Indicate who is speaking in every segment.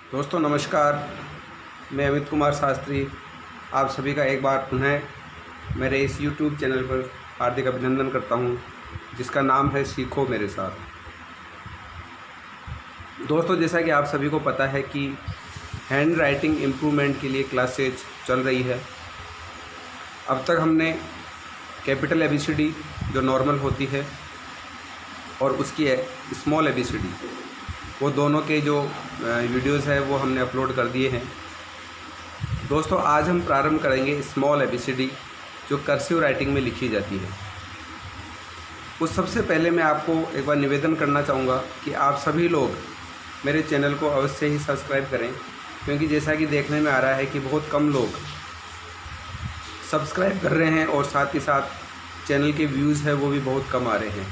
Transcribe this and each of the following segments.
Speaker 1: दोस्तों नमस्कार। मैं अमित कुमार शास्त्री आप सभी का एक बार पुनः मेरे इस YouTube चैनल पर हार्दिक अभिनंदन करता हूं, जिसका नाम है सीखो मेरे साथ। दोस्तों जैसा कि आप सभी को पता है कि हैंड राइटिंग इम्प्रूवमेंट के लिए क्लासेज चल रही है। अब तक हमने कैपिटल ABCD जो नॉर्मल होती है और उसकी स्मॉल ABCD, वो दोनों के जो वीडियोस है वो हमने अपलोड कर दिए हैं। दोस्तों आज हम प्रारंभ करेंगे स्मॉल ABCD जो कर्सिव राइटिंग में लिखी जाती है। उस सबसे पहले मैं आपको एक बार निवेदन करना चाहूँगा कि आप सभी लोग मेरे चैनल को अवश्य ही सब्सक्राइब करें, क्योंकि जैसा कि देखने में आ रहा है कि बहुत कम लोग सब्सक्राइब कर रहे हैं और साथ ही साथ चैनल के व्यूज़ है वो भी बहुत कम आ रहे हैं।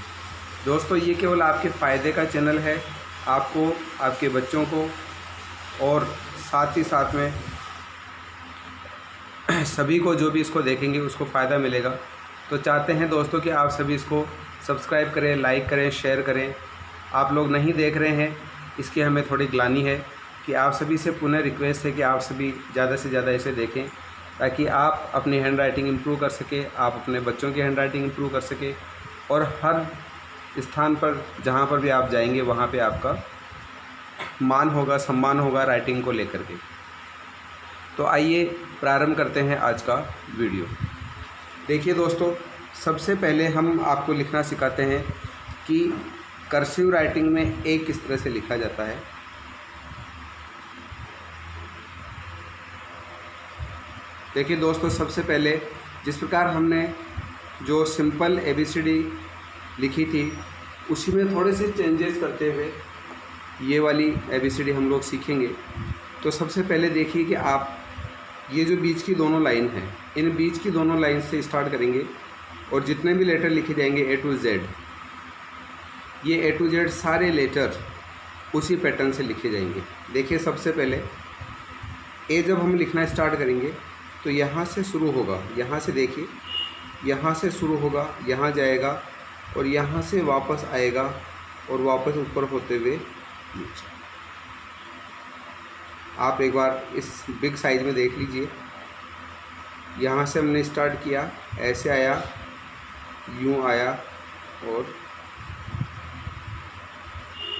Speaker 1: दोस्तों ये केवल आपके फ़ायदे का चैनल है, आपको, आपके बच्चों को और साथ ही साथ में सभी को जो भी इसको देखेंगे उसको फ़ायदा मिलेगा। तो चाहते हैं दोस्तों कि आप सभी इसको सब्सक्राइब करें, लाइक करें, शेयर करें। आप लोग नहीं देख रहे हैं, इसकी हमें थोड़ी ग्लानि है कि आप सभी से पुनः रिक्वेस्ट है कि आप सभी ज़्यादा से ज़्यादा इसे देखें, ताकि आप अपनी हैंड राइटिंग इम्प्रूव कर सके, आप अपने बच्चों की हैंड राइटिंग इम्प्रूव कर सके और हर स्थान पर जहाँ पर भी आप जाएंगे वहाँ पे आपका मान होगा, सम्मान होगा राइटिंग को लेकर के। तो आइए प्रारंभ करते हैं आज का वीडियो। देखिए दोस्तों, सबसे पहले हम आपको लिखना सिखाते हैं कि कर्सिव राइटिंग में ए किस तरह से लिखा जाता है। देखिए दोस्तों, सबसे पहले जिस प्रकार हमने जो सिंपल ABCD लिखी थी उसी में थोड़े से चेंजेस करते हुए ये वाली ABCD हम लोग सीखेंगे। तो सबसे पहले देखिए कि आप ये जो बीच की दोनों लाइन हैं, इन बीच की दोनों लाइन से स्टार्ट करेंगे और जितने भी लेटर लिखे जाएंगे A to Z, ये A to Z सारे लेटर उसी पैटर्न से लिखे जाएंगे। देखिए सबसे पहले ए जब हम लिखना स्टार्ट करेंगे तो यहाँ से शुरू होगा, यहाँ से देखिए, यहाँ से शुरू होगा, यहाँ जाएगा और यहाँ से वापस आएगा और वापस ऊपर होते हुए नीचे। आप एक बार इस बिग साइज में देख लीजिए। यहाँ से हमने स्टार्ट किया, ऐसे आया, यूँ आया और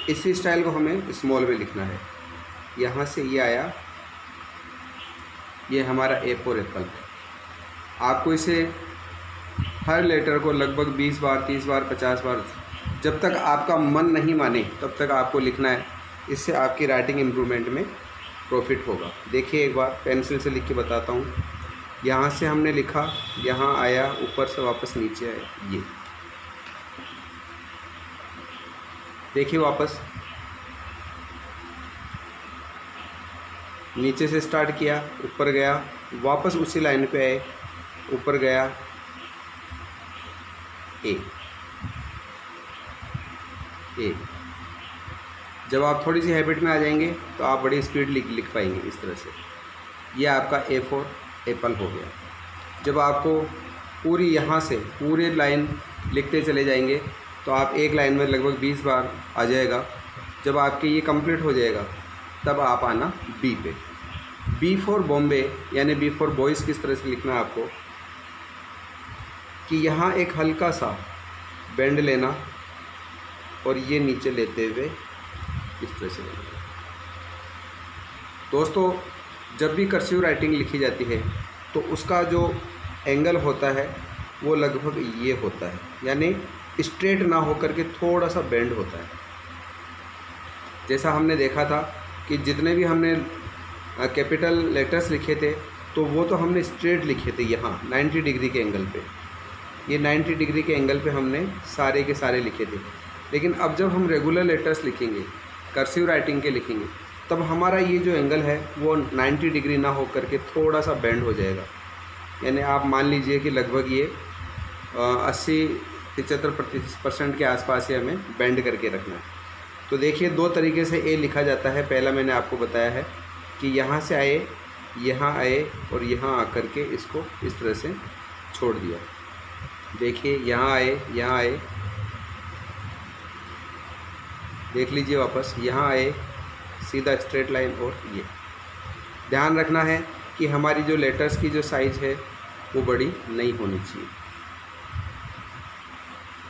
Speaker 1: इसी स्टाइल को हमें स्मॉल में लिखना है। यहाँ से ये आया, ये हमारा A फॉर एप्पल। आपको इसे हर लेटर को लगभग 20 बार, 30 बार, 50 बार, जब तक आपका मन नहीं माने तब तक आपको लिखना है। इससे आपकी राइटिंग इम्प्रूवमेंट में प्रॉफिट होगा। देखिए एक बार पेंसिल से लिख के बताता हूँ। यहाँ से हमने लिखा, यहाँ आया, ऊपर से वापस नीचे आया, ये देखिए, वापस नीचे से स्टार्ट किया, ऊपर गया, वापस उसी लाइन पे आए, ऊपर गया, ए। जब आप थोड़ी सी हैबिट में आ जाएंगे तो आप बड़ी स्पीड लिख पाएंगे इस तरह से। ये आपका A फॉर एप्पल हो गया। जब आपको पूरी यहाँ से पूरी लाइन लिखते चले जाएंगे तो आप एक लाइन में लगभग 20 बार आ जाएगा। जब आपके ये कंप्लीट हो जाएगा तब आप आना B पे। B फॉर बॉम्बे यानी B फॉर बॉयज़ किस तरह से लिखना है आपको, कि यहाँ एक हल्का सा बेंड लेना और ये नीचे लेते हुए इस तरह से लेना। दोस्तों जब भी कर्सिव राइटिंग लिखी जाती है तो उसका जो एंगल होता है वो लगभग ये होता है, यानी स्ट्रेट ना होकर के थोड़ा सा बेंड होता है। जैसा हमने देखा था कि जितने भी हमने कैपिटल लेटर्स लिखे थे तो वो तो हमने स्ट्रेट लिखे थे, यहाँ 90 डिग्री के एंगल पे, ये 90 डिग्री के एंगल पे हमने सारे के सारे लिखे थे। लेकिन अब जब हम रेगुलर लेटर्स लिखेंगे, कर्सिव राइटिंग के लिखेंगे, तब हमारा ये जो एंगल है वो 90 डिग्री ना हो करके थोड़ा सा बेंड हो जाएगा। यानी आप मान लीजिए कि लगभग ये 80-75% के आसपास ही हमें बेंड करके रखना है। तो देखिए दो तरीके से ए लिखा जाता है। पहला मैंने आपको बताया है कि यहाँ से आए, यहाँ आए और यहाँ आकर के इसको इस तरह से छोड़ दिया। देखिए यहाँ आए, यहाँ आए, देख लीजिए वापस यहाँ आए, सीधा स्ट्रेट लाइन। और ये ध्यान रखना है कि हमारी जो लेटर्स की जो साइज़ है वो बड़ी नहीं होनी चाहिए।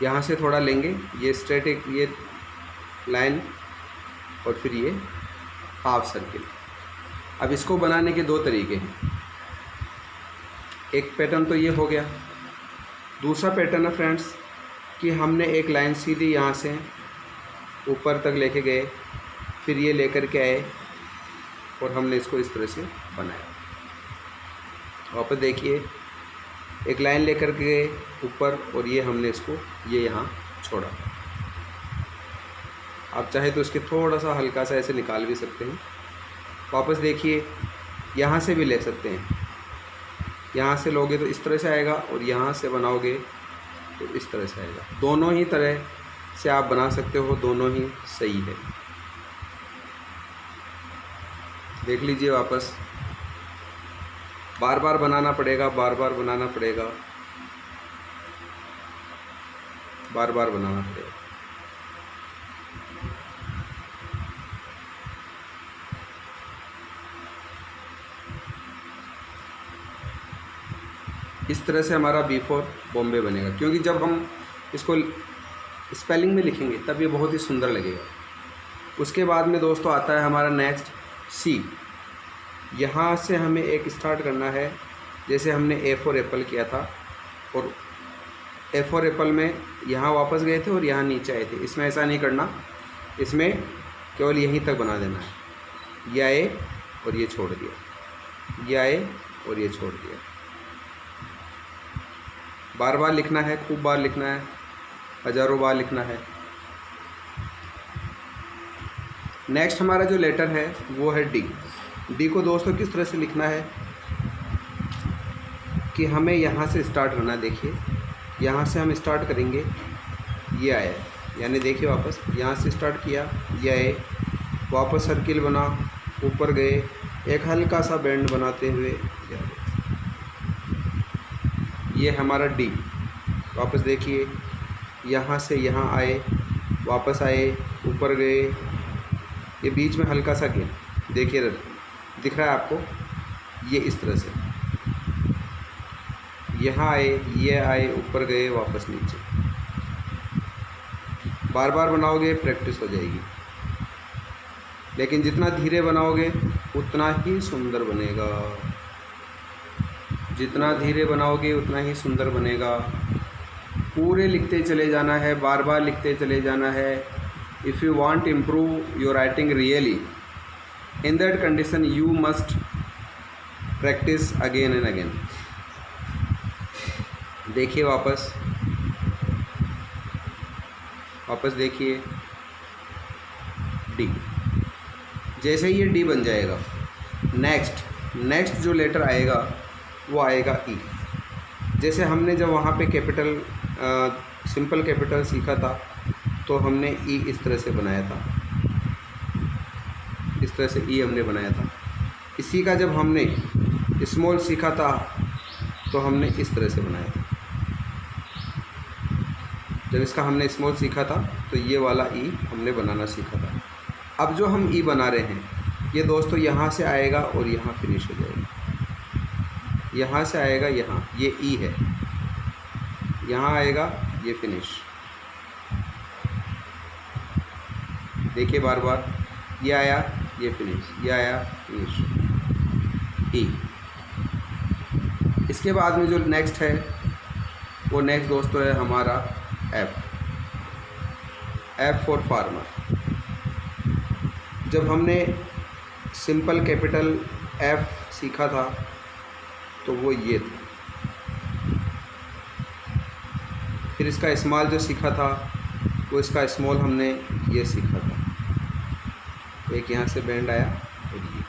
Speaker 1: यहाँ से थोड़ा लेंगे, ये स्ट्रेट एक ये लाइन और फिर ये हाफ सर्किल। अब इसको बनाने के दो तरीके हैं। एक पैटर्न तो ये हो गया। दूसरा पैटर्न है फ्रेंड्स कि हमने एक लाइन सीधी यहाँ से ऊपर तक लेके गए, फिर ये लेकर के आए और हमने इसको इस तरह से बनाया। वापस देखिए, एक लाइन लेकर के गए ऊपर और ये हमने इसको ये यहाँ छोड़ा। आप चाहे तो इसके थोड़ा सा हल्का सा ऐसे निकाल भी सकते हैं। वापस देखिए, यहाँ से भी ले सकते हैं। यहाँ से लोगे तो इस तरह से आएगा और यहाँ से बनाओगे तो इस तरह से आएगा। दोनों ही तरह से आप बना सकते हो, दोनों ही सही है। देख लीजिए, वापस बार बार बनाना पड़ेगा, बार बार बनाना पड़ेगा, बार बार बनाना पड़ेगा। इस तरह से हमारा B4 बॉम्बे बनेगा, क्योंकि जब हम इसको स्पेलिंग में लिखेंगे तब ये बहुत ही सुंदर लगेगा। उसके बाद में दोस्तों आता है हमारा नेक्स्ट C। यहाँ से हमें एक स्टार्ट करना है, जैसे हमने A फॉर एप्पल किया था और A फॉर एप्पल में यहाँ वापस गए थे और यहाँ नीचे आए थे। इसमें ऐसा नहीं करना, इसमें केवल यहीं तक बना देना है। ये आए और ये छोड़ दिया, ये आए और ये छोड़ दिया। बार बार लिखना है, खूब बार लिखना है, हज़ारों बार लिखना है। नेक्स्ट हमारा जो लेटर है वो है D। D को दोस्तों किस तरह से लिखना है कि हमें यहाँ से स्टार्ट करना है। देखिए, यहाँ से हम स्टार्ट करेंगे, ये आया, यानी देखिए वापस यहाँ से स्टार्ट किया, ये आए, वापस सर्किल बना, ऊपर गए, एक हल्का सा बेंड बनाते हुए ये हमारा D। वापस देखिए, यहाँ से यहाँ आए, वापस आए, ऊपर गए, ये बीच में हल्का सा गेन, देखिए दिख रहा है आपको, ये इस तरह से यहाँ आए, ये आए, ऊपर गए, वापस नीचे। बार बार बनाओगे प्रैक्टिस हो जाएगी, लेकिन जितना धीरे बनाओगे उतना ही सुंदर बनेगा। जितना धीरे बनाओगे उतना ही सुंदर बनेगा। पूरे लिखते चले जाना है, बार बार लिखते चले जाना है। If you want improve your writing really, in that condition you must practice again and again. देखिए वापस देखिए D। जैसे ही ये D बन जाएगा, नेक्स्ट जो लेटर आएगा वो आएगा E। जैसे हमने जब वहाँ पे कैपिटल सिंपल कैपिटल सीखा था तो हमने E इस तरह से बनाया था, इस तरह से E हमने बनाया था। इसी का जब हमने स्मॉल सीखा था तो हमने इस तरह से बनाया था। जब इसका हमने स्मॉल सीखा था तो ये वाला E हमने बनाना सीखा था। अब जो हम E बना रहे हैं ये दोस्तों यहाँ से आएगा और यहाँ फिनिश हो जाएगा। यहाँ से आएगा, यहाँ ये E है, यहाँ आएगा, ये फिनिश। देखिए बार बार, ये आया, ये फिनिश, ये आया, फिनिश, E। इसके बाद में जो नेक्स्ट है वो नेक्स्ट दोस्तों है हमारा F फॉर फार्मर। जब हमने सिंपल कैपिटल F सीखा था तो वो ये था। फिर इसका स्मॉल जो सीखा था वो इसका स्मॉल हमने ये सीखा था। एक यहाँ से बैंड आया और ये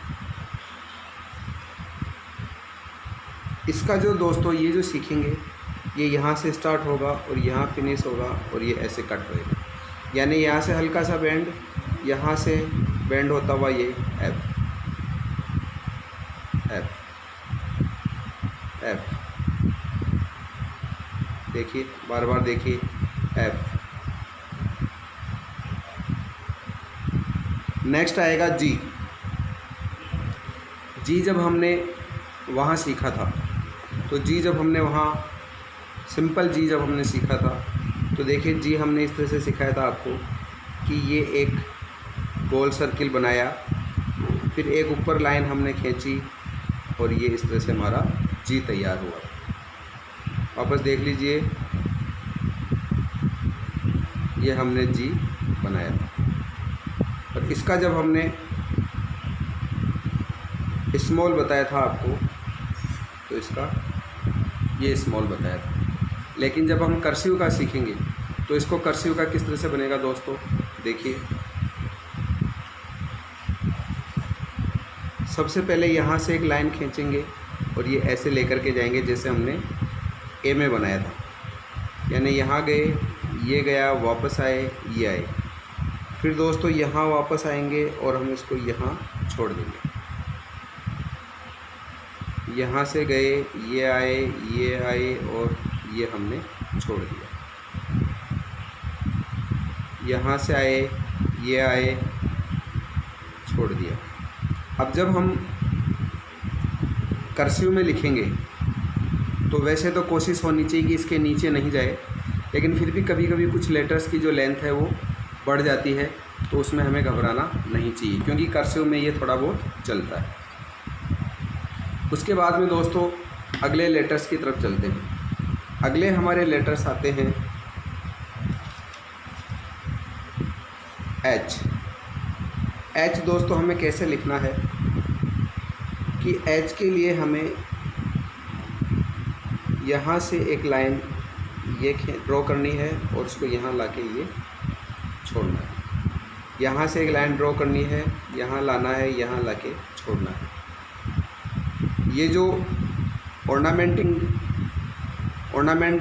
Speaker 1: इसका जो दोस्तों ये जो सीखेंगे ये यहाँ से स्टार्ट होगा और यहाँ फिनिश होगा और ये ऐसे कट होएगा। यानी यहाँ से हल्का सा बैंड, यहाँ से बैंड होता हुआ ये F। देखिए बार बार देखिए F। नेक्स्ट आएगा जी। जी जब हमने वहाँ सीखा था, तो जी जब हमने वहाँ सिंपल जी जब हमने सीखा था, तो देखिए जी हमने इस तरह से सिखाया था आपको कि ये एक गोल सर्किल बनाया, फिर एक ऊपर लाइन हमने खींची और ये इस तरह से हमारा जी तैयार हुआ। वापस देख लीजिए, ये हमने जी बनाया था। और इसका जब हमने स्मॉल बताया था आपको, तो इसका ये स्मॉल बताया था। लेकिन जब हम कर्सिव का सीखेंगे तो इसको कर्सिव का किस तरह से बनेगा दोस्तों, देखिए। सबसे पहले यहाँ से एक लाइन खींचेंगे और ये ऐसे लेकर के जाएंगे जैसे हमने ए में बनाया था, यानी यहाँ गए, ये गया, वापस आए, ये आए। फिर दोस्तों यहाँ वापस आएंगे और हम इसको यहाँ छोड़ देंगे। यहाँ से गए, ये आए और ये हमने छोड़ दिया। यहाँ से आए, ये छोड़ दिया। अब जब हम कर्सिव में लिखेंगे तो वैसे तो कोशिश होनी चाहिए कि इसके नीचे नहीं जाए, लेकिन फिर भी कभी कभी कुछ लेटर्स की जो लेंथ है वो बढ़ जाती है, तो उसमें हमें घबराना नहीं चाहिए, क्योंकि कर्सिव में ये थोड़ा बहुत चलता है। उसके बाद में दोस्तों अगले लेटर्स की तरफ चलते हैं। अगले हमारे लेटर्स आते हैं एच। एच दोस्तों हमें कैसे लिखना है कि एच के लिए हमें यहाँ से एक लाइन ये ड्रॉ करनी है और इसको यहाँ लाके ये छोड़ना है। यहाँ से एक लाइन ड्रॉ करनी है, यहाँ लाना है, यहाँ लाके छोड़ना है। ये जो ऑर्नामेंट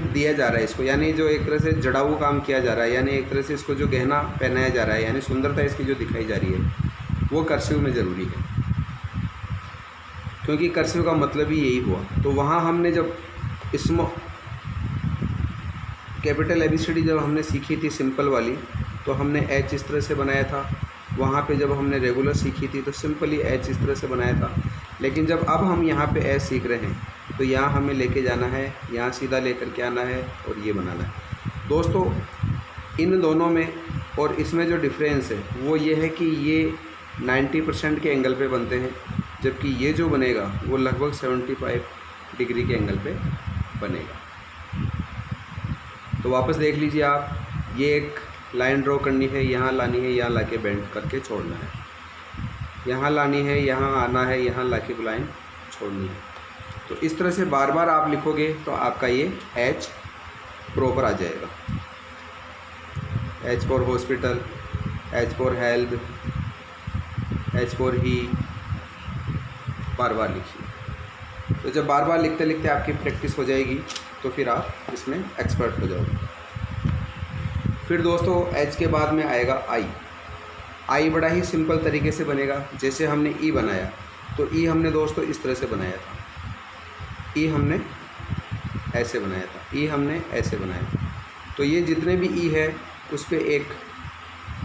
Speaker 1: दिया जा रहा है इसको, यानी जो एक तरह से जड़ाऊ काम किया जा रहा है, यानी एक तरह से इसको जो गहना पहनाया जा रहा है, यानी सुंदरता इसकी जो दिखाई जा रही है, वो कर्सिव में ज़रूरी है, क्योंकि कर्सिव का मतलब ही यही हुआ। तो वहाँ हमने जब कैपिटल एबीसीडी जब हमने सीखी थी सिंपल वाली, तो हमने एच इस तरह से बनाया था। वहाँ पे जब हमने रेगुलर सीखी थी तो सिंपली एच इस तरह से बनाया था। लेकिन जब अब हम यहाँ पे एच सीख रहे हैं, तो यहाँ हमें लेके जाना है, यहाँ सीधा लेकर के आना है और ये बनाना है। दोस्तों इन दोनों में और इसमें जो डिफरेंस है वो ये है कि ये 90% के एंगल पे बनते हैं, जबकि ये जो बनेगा वो लगभग 75 डिग्री के एंगल पे बनेगा। तो वापस देख लीजिए आप, ये एक लाइन ड्रॉ करनी है, यहाँ लानी है, यहाँ लाके बेंड करके छोड़ना है, यहाँ लानी है, यहाँ आना है, यहाँ लाके लाइन छोड़नी है। तो इस तरह से बार बार आप लिखोगे तो आपका ये एच प्रॉपर आ जाएगा। H for hospital, H for health, H for he, बार बार लिखिए। तो जब बार बार लिखते लिखते आपकी प्रैक्टिस हो जाएगी तो फिर आप इसमें एक्सपर्ट हो जाओगे। फिर दोस्तों एच के बाद में आएगा आई। आई बड़ा ही सिंपल तरीके से बनेगा। जैसे हमने ई बनाया, तो ई हमने दोस्तों इस तरह से बनाया था, ई हमने ऐसे बनाया था, ई हमने ऐसे बनाया। तो ये जितने भी ई है उस पर एक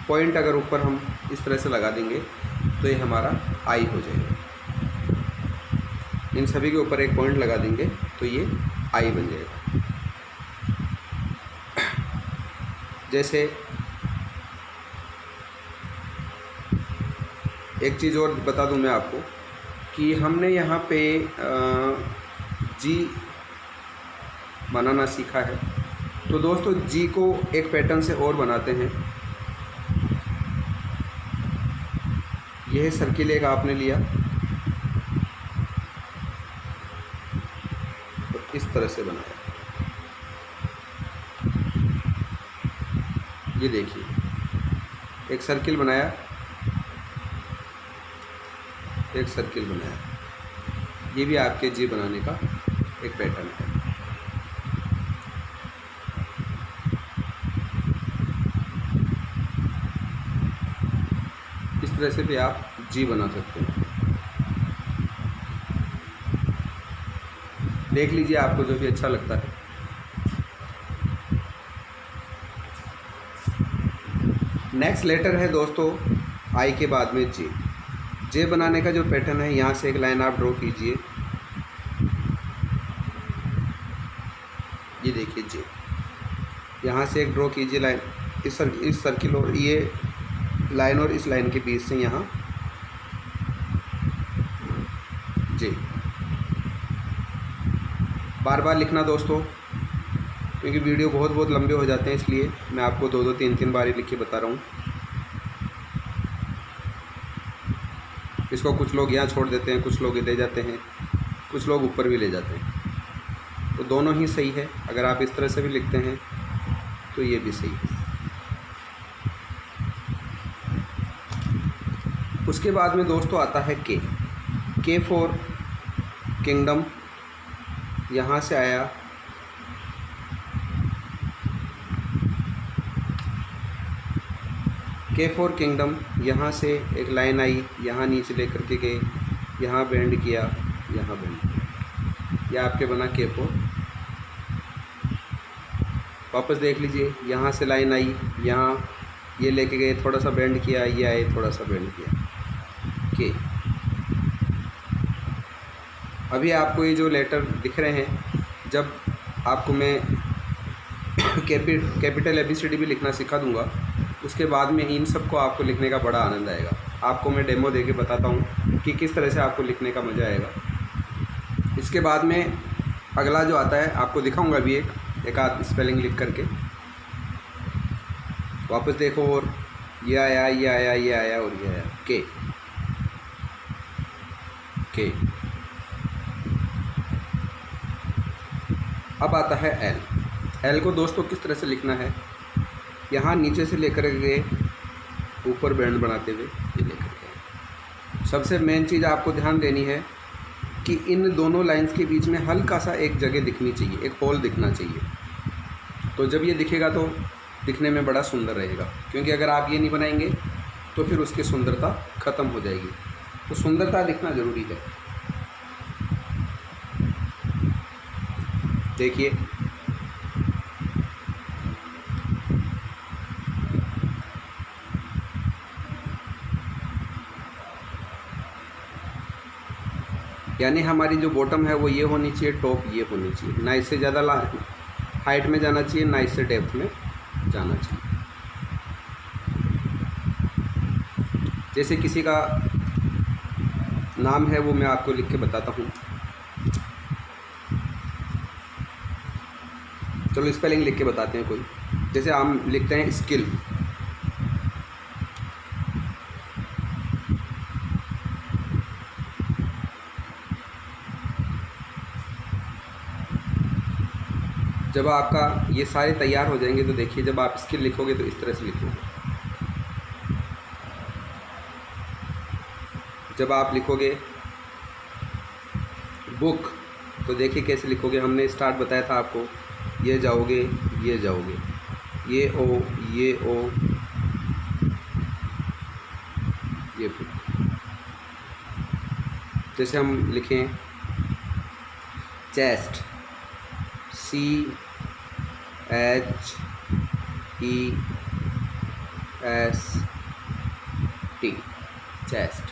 Speaker 1: पॉइंट अगर ऊपर हम इस तरह से लगा देंगे तो ये हमारा आई हो जाएगा। इन सभी के ऊपर एक पॉइंट लगा देंगे तो ये आई बन जाएगा। जैसे एक चीज़ और बता दूं मैं आपको कि हमने यहाँ पे जी बनाना सीखा है। तो दोस्तों जी को एक पैटर्न से और बनाते हैं। यह सर्किल एक आपने लिया तो इस तरह से बनाया। ये देखिए, एक सर्किल बनाया, एक सर्किल बनाया। ये भी आपके जी बनाने का एक पैटर्न है। इस तरह से भी आप जी बना सकते हैं। देख लीजिए आपको जो भी अच्छा लगता है। नेक्स्ट लेटर है दोस्तों आई के बाद में जे। जे बनाने का जो पैटर्न है, यहाँ से एक लाइन आप ड्रॉ कीजिए, ये देखिए जे। यहाँ से एक ड्रॉ कीजिए लाइन, इस सर्किल और ये लाइन और इस लाइन के बीच से यहाँ जे। बार बार लिखना दोस्तों, क्योंकि वीडियो बहुत लंबे हो जाते हैं, इसलिए मैं आपको 2-2, 3-3 बार ही लिख के बता रहा हूँ। इसको कुछ लोग यहाँ छोड़ देते हैं, कुछ लोग ले जाते हैं, कुछ लोग ऊपर भी ले जाते हैं, तो दोनों ही सही है। अगर आप इस तरह से भी लिखते हैं तो ये भी सही है। उसके बाद में दोस्तों आता है के फॉर किंगडम। यहाँ से आया के फॉर किंगडम, यहाँ से एक लाइन आई, यहाँ नीचे लेकर के गए, यहाँ बेंड किया, यहाँ बेंड किया, यह आपके बना के फॉर। वापस देख लीजिए, यहाँ से लाइन आई, यहाँ ये लेके गए, थोड़ा सा बेंड किया, ये आए, थोड़ा सा बेंड किया, के। अभी आपको ये जो लेटर दिख रहे हैं, जब आपको मैं कैपिटल ABCD भी लिखना सिखा दूंगा, उसके बाद में इन सब को आपको लिखने का बड़ा आनंद आएगा। आपको मैं डेमो देके बताता हूँ कि किस तरह से आपको लिखने का मज़ा आएगा। इसके बाद में अगला जो आता है, आपको दिखाऊंगा अभी एक आध स्पेलिंग लिख करके। वापस देखो, और ये आया, ये आया, ये आया और ये आया, के। अब आता है एल को दोस्तों किस तरह से लिखना है, यहाँ नीचे से लेकर के ऊपर बैंड बनाते हुए ये लेकर के। सबसे मेन चीज़ आपको ध्यान देनी है कि इन दोनों लाइंस के बीच में हल्का सा एक जगह दिखनी चाहिए, एक होल दिखना चाहिए। तो जब ये दिखेगा तो दिखने में बड़ा सुंदर रहेगा, क्योंकि अगर आप ये नहीं बनाएंगे तो फिर उसकी सुंदरता ख़त्म हो जाएगी। तो सुंदरता दिखना ज़रूरी है। देखिए, यानी हमारी जो बॉटम है वो ये होनी चाहिए, टॉप ये होनी चाहिए, ना इससे ज़्यादा हाइट में जाना चाहिए, ना इससे डेप्थ में जाना चाहिए। जैसे किसी का नाम है, वो मैं आपको लिख के बताता हूँ। चलो स्पेलिंग लिख के बताते हैं कोई। जैसे हम लिखते हैं स्किल, जब आपका ये सारे तैयार हो जाएंगे तो देखिए, जब आप स्किल लिखोगे तो इस तरह से लिखोगे। जब आप लिखोगे बुक तो देखिए कैसे लिखोगे। हमने स्टार्ट बताया था आपको, ये जाओगे, ये जाओगे, ये ओ, ये ओ, ये बुक। जैसे हम लिखें चेस्ट, CHEST, चेस्ट।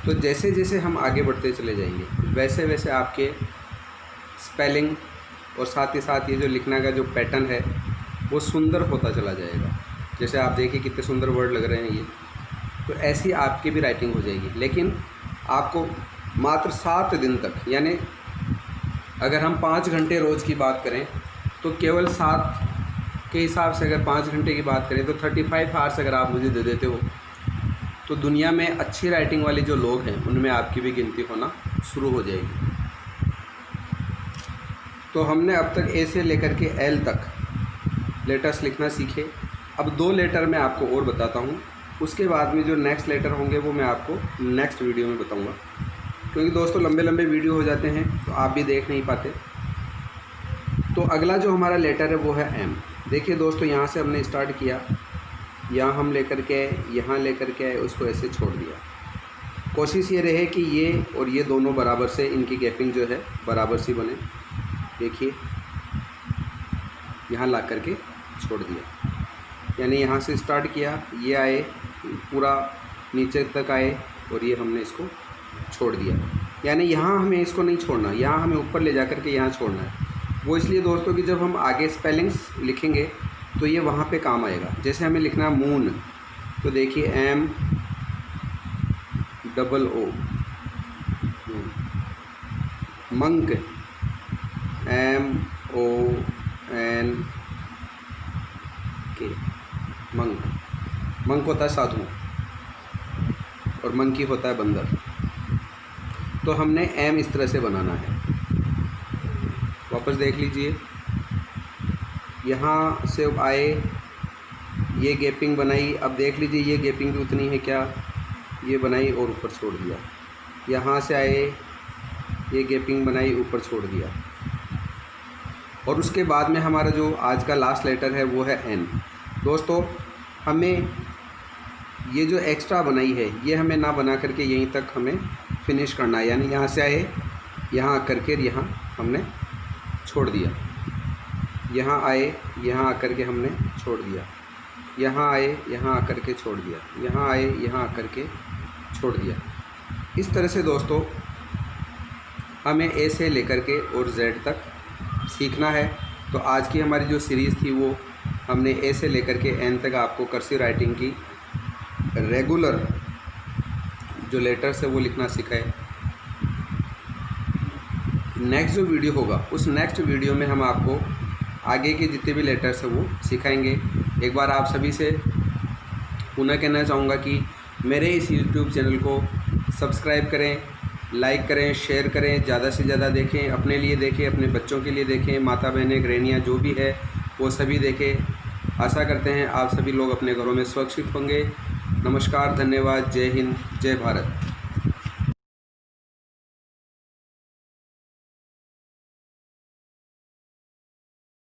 Speaker 1: तो जैसे जैसे हम आगे बढ़ते चले जाएंगे, वैसे वैसे आपके स्पेलिंग और साथ ही साथ ये जो लिखना का जो पैटर्न है वो सुंदर होता चला जाएगा। जैसे आप देखिए कितने सुंदर वर्ड लग रहे हैं ये। तो ऐसी आपकी भी राइटिंग हो जाएगी। लेकिन आपको मात्र 7 दिन तक, यानी अगर हम 5 घंटे रोज़ की बात करें तो केवल 7 के हिसाब से अगर 5 घंटे की बात करें तो 35 आवर्स अगर आप मुझे दे देते हो तो दुनिया में अच्छी राइटिंग वाले जो लोग हैं उनमें आपकी भी गिनती होना शुरू हो जाएगी। तो हमने अब तक ए से लेकर के एल तक लेटर्स लिखना सीखे। अब 2 लेटर मैं आपको और बताता हूँ, उसके बाद में जो नेक्स्ट लेटर होंगे वो मैं आपको नेक्स्ट वीडियो में बताऊँगा, क्योंकि दोस्तों लंबे लंबे वीडियो हो जाते हैं तो आप भी देख नहीं पाते। तो अगला जो हमारा लेटर है वो है एम। देखिए दोस्तों, यहाँ से हमने स्टार्ट किया, यहाँ हम लेकर के यहाँ लेकर के उसको ऐसे छोड़ दिया। कोशिश ये रहे कि ये और ये दोनों बराबर से, इनकी गैपिंग जो है बराबर सी बने। देखिए यहाँ ला करके छोड़ दिया। यानी यहाँ से स्टार्ट किया, ये आए पूरा नीचे तक आए और ये हमने इसको छोड़ दिया। यानी यहाँ हमें इसको नहीं छोड़ना, यहाँ हमें ऊपर ले जा कर के यहाँ छोड़ना है। वो इसलिए दोस्तों कि जब हम आगे स्पेलिंग्स लिखेंगे तो ये वहाँ पे काम आएगा। जैसे हमें लिखना है मून, तो देखिए MOO, monk MONK, monk. Monk होता है साधु और मंकी होता है बंदर। तो हमने एम इस तरह से बनाना है। वापस देख लीजिए, यहाँ से आए, ये गैपिंग बनाई। अब देख लीजिए ये गैपिंग भी उतनी है क्या, ये बनाई और ऊपर छोड़ दिया। यहाँ से आए, ये गैपिंग बनाई, ऊपर छोड़ दिया। और उसके बाद में हमारा जो आज का लास्ट लेटर है वो है एन। दोस्तों हमें ये जो एक्स्ट्रा बनाई है ये हमें ना बना करके यहीं तक हमें फिनिश करना है। यानी यहाँ से आए, यहाँ आकर के यहाँ हमने छोड़ दिया, यहाँ आए, यहाँ आकर के हमने छोड़ दिया, यहाँ आए, यहाँ आकर के छोड़ दिया, यहाँ आए, यहाँ आकर के छोड़ दिया। इस तरह से दोस्तों हमें ए से लेकर के और जेड तक सीखना है। तो आज की हमारी जो सीरीज़ थी वो हमने ए से लेकर के एन तक आपको कर्सिव राइटिंग की रेगुलर जो लेटर्स है वो लिखना सिखाए। नेक्स्ट जो वीडियो होगा उस नेक्स्ट वीडियो में हम आपको आगे के जितने भी लेटर्स हैं वो सिखाएंगे। एक बार आप सभी से पुनः कहना चाहूँगा कि मेरे इस YouTube चैनल को सब्सक्राइब करें, लाइक करें, शेयर करें, ज़्यादा से ज़्यादा देखें, अपने लिए देखें, अपने बच्चों के लिए देखें, माता बहनें गृहिणियाँ जो भी है वो सभी देखें। आशा करते हैं आप सभी लोग अपने घरों में सुरक्षित होंगे। नमस्कार, धन्यवाद, जय हिंद, जय भारत।